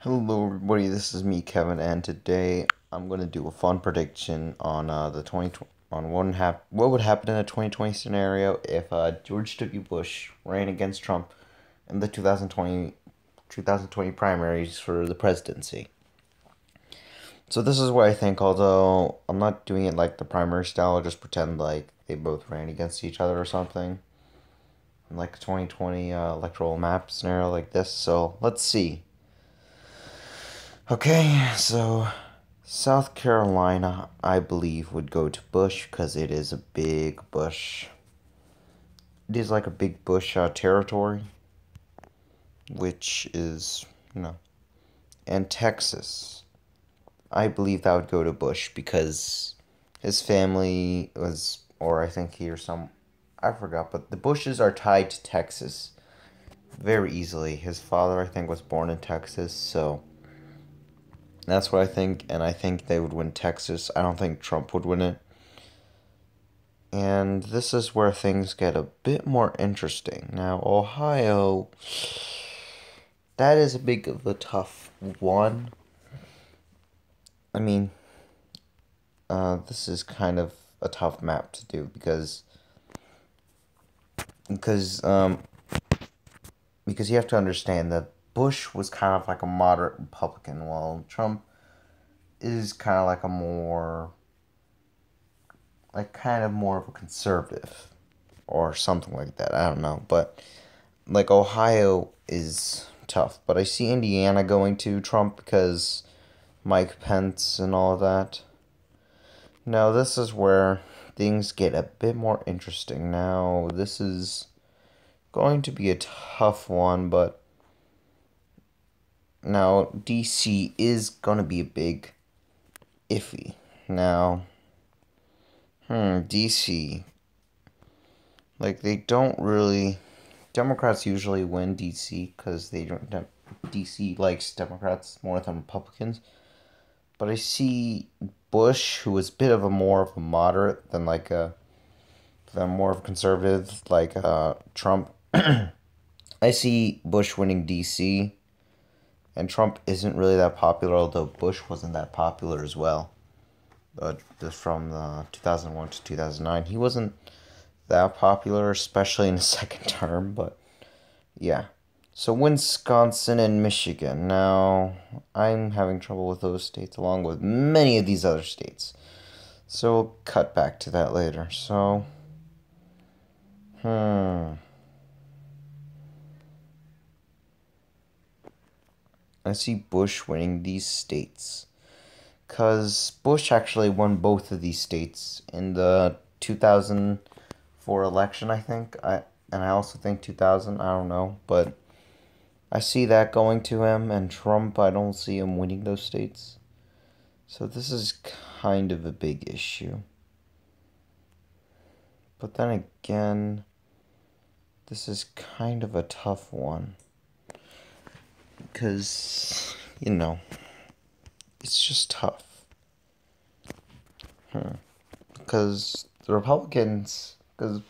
Hello everybody, this is me Kevin, and today I'm gonna do a fun prediction on what would happen in a 2020 scenario if George W. Bush ran against Trump in the 2020 primaries for the presidency. So this is what I think, although I'm not doing it like the primary style. I'll just pretend like they both ran against each other or something, in like a 2020 electoral map scenario like this. So let's see. Okay, so South Carolina, I believe, would go to Bush because it is a big Bush. It is like a big Bush territory, which is, you know, and Texas. I believe that would go to Bush because his family was, or I think he or some, I forgot, but the Bushes are tied to Texas very easily. His father, I think, was born in Texas, so that's what I think, and I think they would win Texas. I don't think Trump would win it. And this is where things get a bit more interesting. Now, Ohio, that is a big of a tough one. I mean, this is kind of a tough map to do because um because you have to understand that Bush was kind of like a moderate Republican, while Trump is kind of like a more kind of more of a conservative or something like that. I don't know, but like Ohio is tough, but I see Indiana going to Trump because Mike Pence and all of that. Now, this is where things get a bit more interesting. Now, this is going to be a tough one, but now DC is going to be a big iffy. Now, DC, like they don't really Democrats usually win DC because they don't. DC likes Democrats more than Republicans. But I see Bush, who is a bit of a more of a moderate than like a than more of a conservative like Trump. I see Bush winning DC, and Trump isn't really that popular, although Bush wasn't that popular as well. Just from 2001 to 2009, he wasn't that popular, especially in the second term. But yeah. So Wisconsin and Michigan. Now, I'm having trouble with those states along with many of these other states. So we'll cut back to that later. So, I see Bush winning these states. Because Bush actually won both of these states in the 2004 election, I think. And I also think 2000, I don't know, but I see that going to him, and Trump, I don't see him winning those states. So this is kind of a big issue. But then again, this is kind of a tough one. Because, it's just tough. Because the Republicans, because,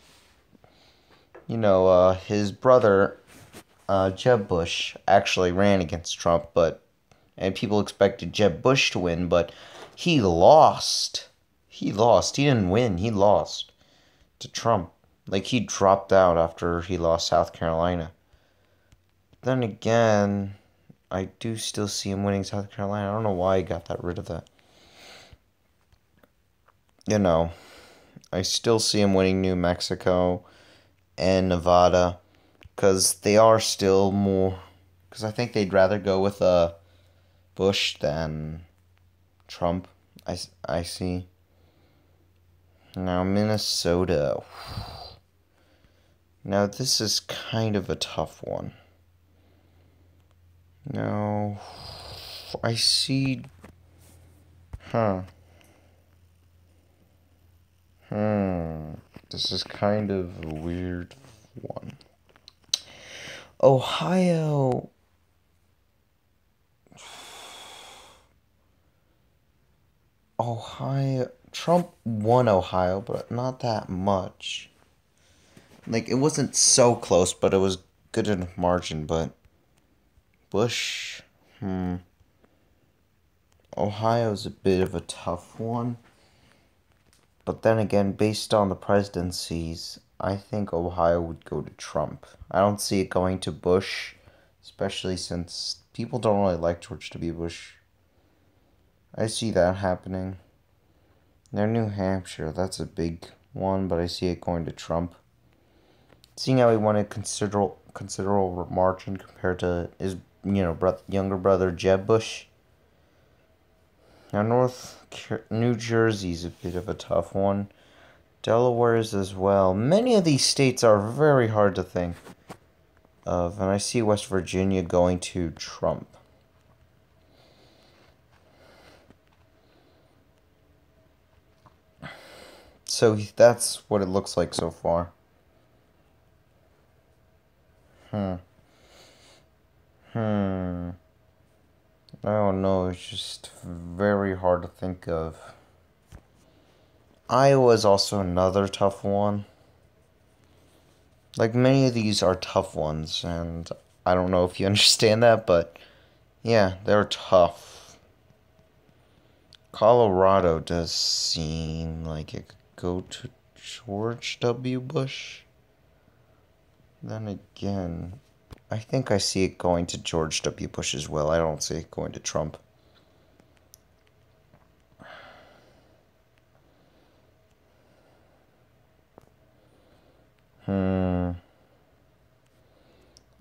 his brother, Jeb Bush, actually ran against Trump, and people expected Jeb Bush to win, but he lost. He lost. He didn't win. He lost to Trump. Like, he dropped out after he lost South Carolina. Then again, I do still see him winning South Carolina. I don't know why he got rid of that. I still see him winning New Mexico and Nevada because they are still more. Because I think they'd rather go with Bush than Trump. I see. Now, Minnesota. Now, this is kind of a tough one. Now, I see. This is kind of a weird one. Ohio. Trump won Ohio, but not that much. Like, it wasn't so close, but it was good enough margin. But Bush, Ohio's a bit of a tough one. But then again, based on the presidencies, I think Ohio would go to Trump. I don't see it going to Bush, especially since people don't really like George W. Bush. I see that happening. Now, New Hampshire, that's a big one, but I see it going to Trump. Seeing how he won a considerable margin compared to his, younger brother Jeb Bush. Now, New Jersey's a bit of a tough one. Delaware's as well. Many of these states are very hard to think of, and I see West Virginia going to Trump. So that's what it looks like so far. I don't know, it's just very hard to think of. Iowa is also another tough one. Like, many of these are tough ones, and I don't know if you understand that, but yeah, they're tough. Colorado does seem like it could go to George W. Bush. Then again, I think I see it going to George W. Bush as well. I don't see it going to Trump.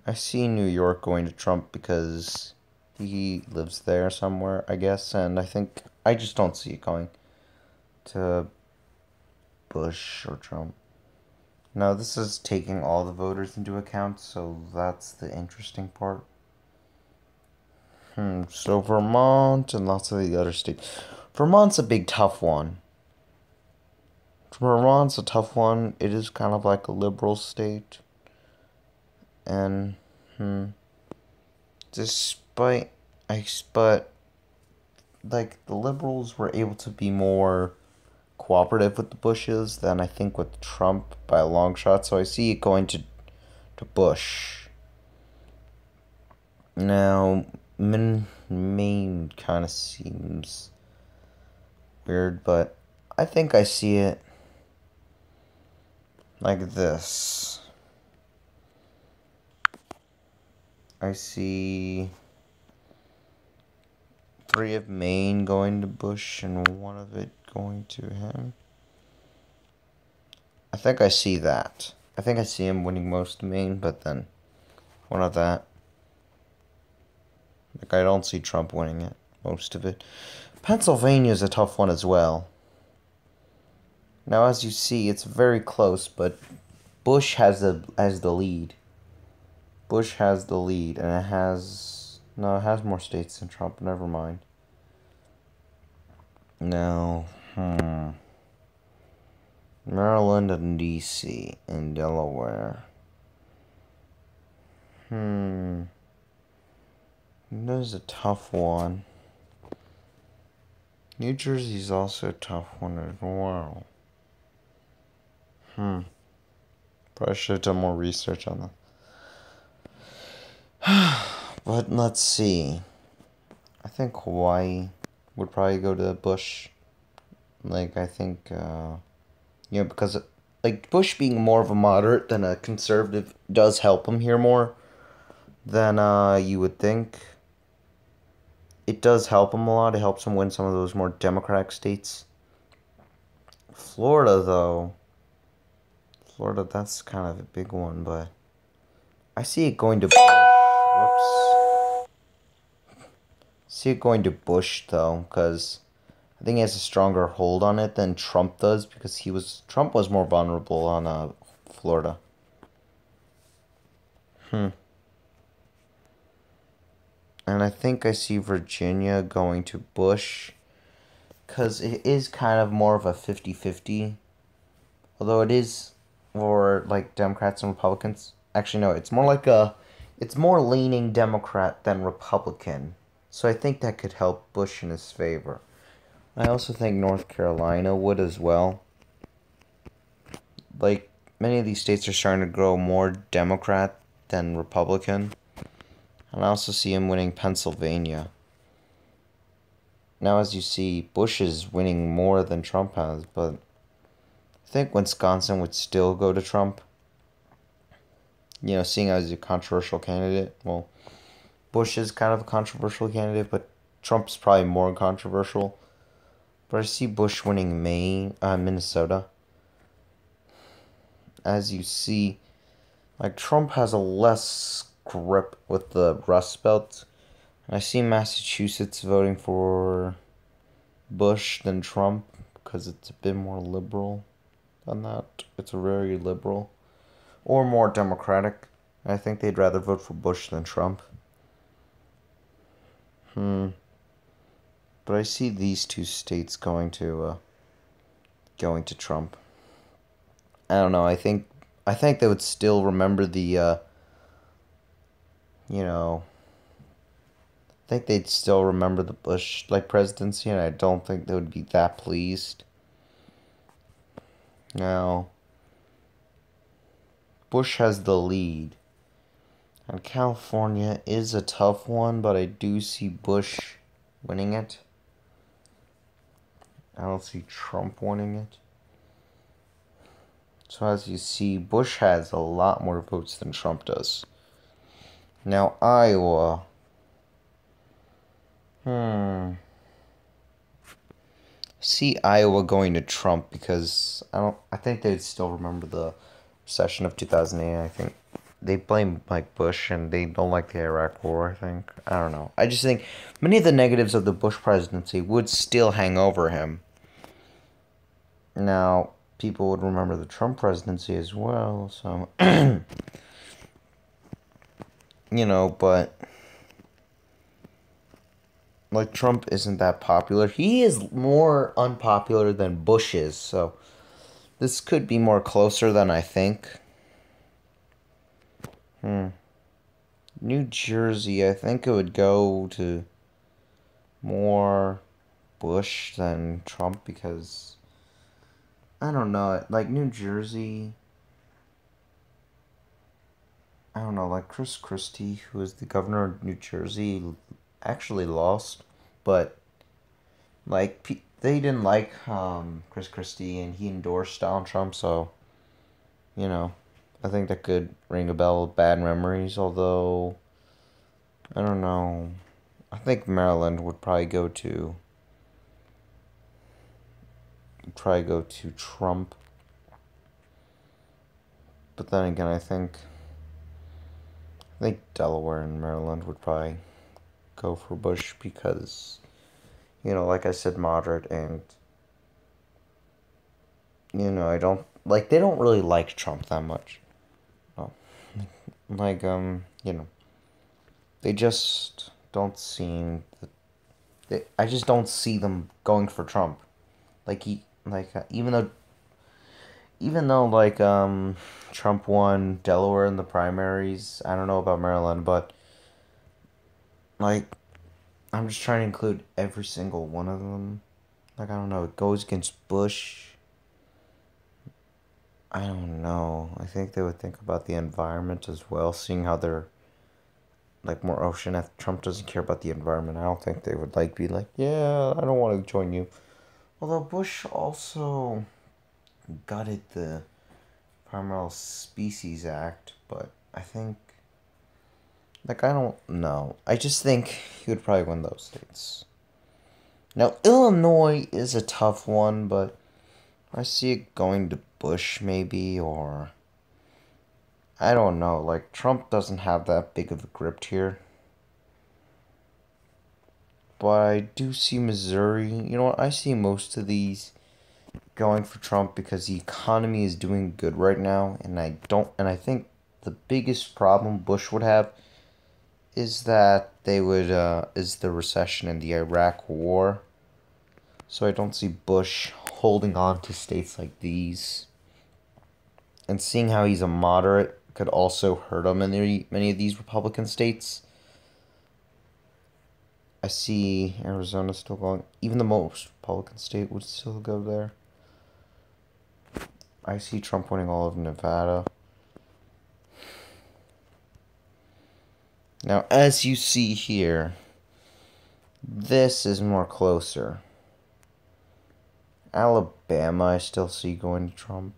I see New York going to Trump because he lives there somewhere, I guess, and I just don't see it going to Bush or Trump. Now, this is taking all the voters into account, so that's the interesting part. So Vermont and lots of the other states. Vermont's a big tough one. Vermont's a tough one. It is kind of like a liberal state. And, but, like, the liberals were able to be more cooperative with the Bushes than I think with Trump by a long shot, so I see it going to Bush. Now, Maine kind of seems weird, but I think I see it like this. I see 3 of Maine going to Bush and 1 of it going to him. I think I see that. I think I see him winning most of Maine, but then 1 of that. Like, I don't see Trump winning it, most of it. Pennsylvania's a tough one as well. Now, as you see, it's very close, but Bush has the lead. Bush has the lead, and it has more states than Trump. Never mind. Now, Maryland and D.C. and Delaware. There's a tough one. New Jersey's also a tough one as well. Probably should have done more research on that. But let's see. I think Hawaii would probably go to Bush. Like, I think, because, like, Bush being more of a moderate than a conservative does help him here more than you would think. It does help him a lot. It helps him win some of those more Democratic states. Florida, though. That's kind of a big one, but I see it going to Bush. Whoops. See it going to Bush, though, because I think he has a stronger hold on it than Trump does, because Trump was more vulnerable on Florida. And I think I see Virginia going to Bush, because it is kind of more of a 50-50. Although it is for, like, Democrats and Republicans. Actually, no, it's more leaning Democrat than Republican. So I think that could help Bush in his favor. I also think North Carolina would as well. Like, many of these states are starting to grow more Democrat than Republican. And I also see him winning Pennsylvania. Now, as you see, Bush is winning more than Trump has, but I think Wisconsin would still go to Trump. You know, seeing as a controversial candidate. Well, Bush is kind of a controversial candidate, but Trump's probably more controversial. But I see Bush winning Minnesota. As you see, like Trump has a less grip with the Rust Belt. I see Massachusetts voting for Bush than Trump because it's a bit more liberal than that. It's very liberal. Or more democratic. I think they'd rather vote for Bush than Trump. But I see these two states going to Trump. I don't know. I think they would still remember the you know, I think they'd still remember the Bush presidency, and I don't think they would be that pleased. Now, Bush has the lead. And California is a tough one, but I do see Bush winning it. I don't see Trump winning it. So as you see, Bush has a lot more votes than Trump does. Now, Iowa. See Iowa going to Trump because I think they'd still remember the recession of 2008. I think they blame Bush and they don't like the Iraq War, I think. I don't know. I just think many of the negatives of the Bush presidency would still hang over him. Now, people would remember the Trump presidency as well, so but Trump isn't that popular. He is more unpopular than Bush is, so this could be more closer than I think. New Jersey, I think it would go to more Bush than Trump because I don't know, New Jersey, I don't know, Chris Christie, who is the governor of New Jersey, actually lost, but they didn't like Chris Christie and he endorsed Donald Trump, so I think that could ring a bell with bad memories, although I don't know. I think Maryland would probably go to Trump. But then again, I think Delaware and Maryland would probably go for Bush because like I said, moderate, and I don't they don't really like Trump that much. No. They just don't seem I just don't see them going for Trump. Even though Trump won Delaware in the primaries, I don't know about Maryland, but I'm just trying to include every single one of them. I don't know, it goes against Bush. I don't know. I think they would think about the environment as well, seeing how they're more ocean. If Trump doesn't care about the environment, I don't think they would be yeah, I don't want to join you. Although Bush also gutted the Primal Species Act, but I think I don't know. I just think he would probably win those states. Now Illinois is a tough one, but I see it going to Bush maybe, or I don't know. Trump doesn't have that big of a grip here. But I do see Missouri. You know what? I see most of these going for Trump because the economy is doing good right now, and I think the biggest problem Bush would have is that is the recession and the Iraq War. So I don't see Bush holding on to states like these. And seeing how he's a moderate could also hurt him in many of these Republican states. I see Arizona still going. Even the most Republican state would still go there. I see Trump winning all of Nevada. Now, as you see here, this is more closer. Alabama, I still see going to Trump.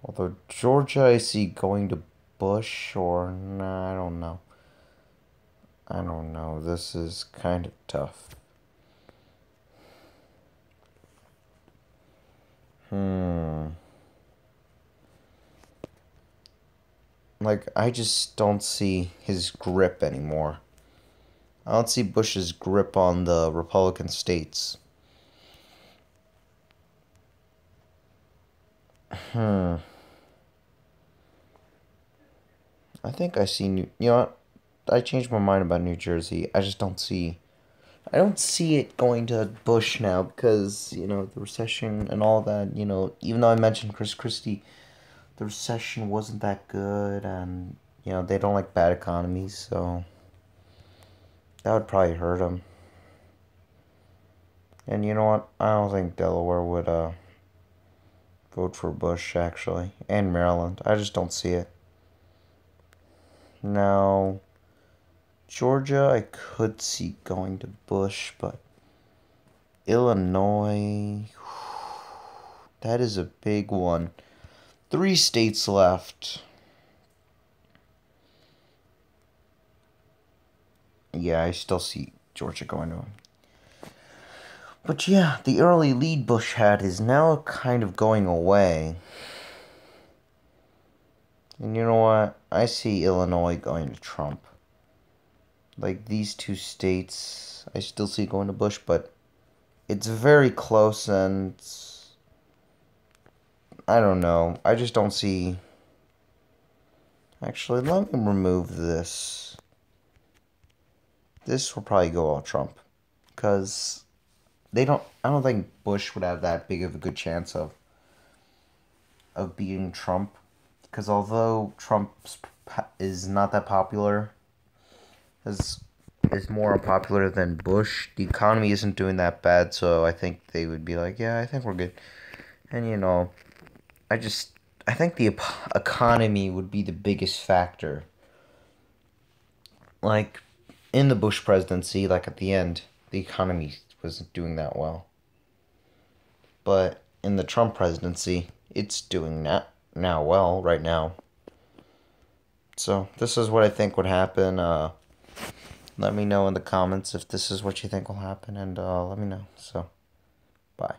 Although Georgia, I see going to Bush, or nah, I don't know. I don't know. This is kind of tough. Like, I just don't see his grip anymore. I don't see Bush's grip on the Republican states. I think I see New. You know what? I changed my mind about New Jersey. I just don't see. I don't see it going to Bush now because the recession and all that. Even though I mentioned Chris Christie, the recession wasn't that good, and they don't like bad economies, so that would probably hurt them. And you know what? I don't think Delaware would vote for Bush actually, and Maryland. I just don't see it. Now, Georgia, I could see going to Bush, but Illinois, that is a big one. 3 states left. Yeah, I still see Georgia going to him. But yeah, the early lead Bush had is now kind of going away. And you know what? I see Illinois going to Trump. Like, these 2 states, I still see going to Bush, but it's very close, and I don't know. I just don't see. Actually, let me remove this. This will probably go all Trump, because I don't think Bush would have that big of a good chance of beating Trump, because although Trump is not that popular, is more unpopular than Bush, the economy isn't doing that bad, so I think they would be like, yeah, I think we're good. And I think the economy would be the biggest factor. Like, in the Bush presidency, like at the end, the economy wasn't doing that well. But in the Trump presidency, it's doing now well, right now. So, this is what I think would happen. Let me know in the comments if this is what you think will happen, and let me know. So, bye.